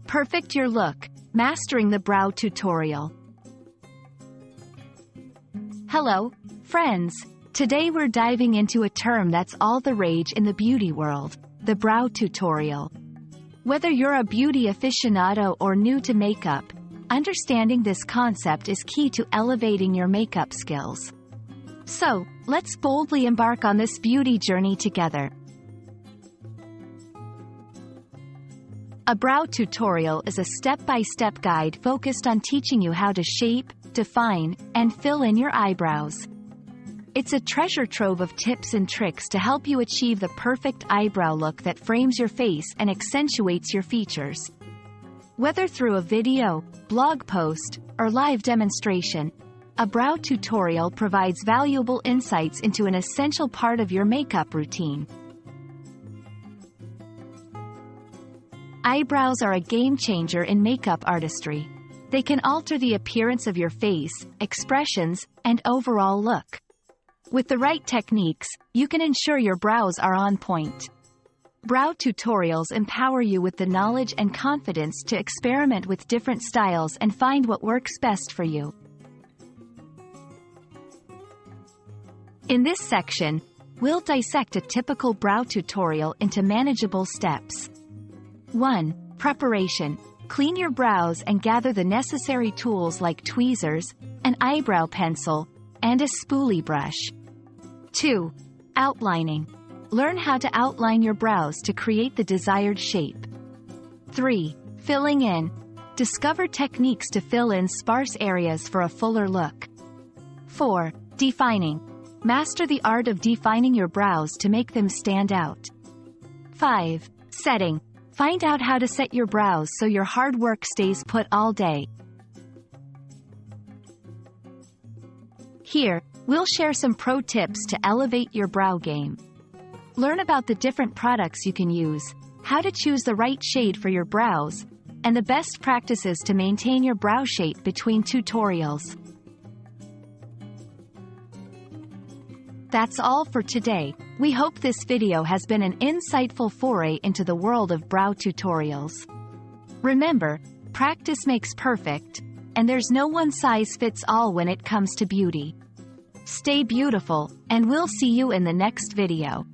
Perfect your look. Mastering the Brow Tutorial. Hello, friends. Today we're diving into a term that's all the rage in the beauty world, the brow tutorial. Whether you're a beauty aficionado or new to makeup, understanding this concept is key to elevating your makeup skills. So, let's boldly embark on this beauty journey together. A brow tutorial is a step-by-step guide focused on teaching you how to shape, define, and fill in your eyebrows. It's a treasure trove of tips and tricks to help you achieve the perfect eyebrow look that frames your face and accentuates your features. Whether through a video, blog post, or live demonstration, a brow tutorial provides valuable insights into an essential part of your makeup routine. Eyebrows are a game-changer in makeup artistry. They can alter the appearance of your face, expressions, and overall look. With the right techniques, you can ensure your brows are on point. Brow tutorials empower you with the knowledge and confidence to experiment with different styles and find what works best for you. In this section, we'll dissect a typical brow tutorial into manageable steps. 1. Preparation. Clean your brows and gather the necessary tools like tweezers, an eyebrow pencil, and a spoolie brush. 2. Outlining. Learn how to outline your brows to create the desired shape. 3. Filling in. Discover techniques to fill in sparse areas for a fuller look. 4. Defining. Master the art of defining your brows to make them stand out. 5. Setting. Find out how to set your brows so your hard work stays put all day. Here, we'll share some pro tips to elevate your brow game. Learn about the different products you can use, how to choose the right shade for your brows, and the best practices to maintain your brow shape between tutorials. That's all for today. We hope this video has been an insightful foray into the world of brow tutorials. Remember, practice makes perfect, and there's no one-size-fits-all when it comes to beauty. Stay beautiful, and we'll see you in the next video.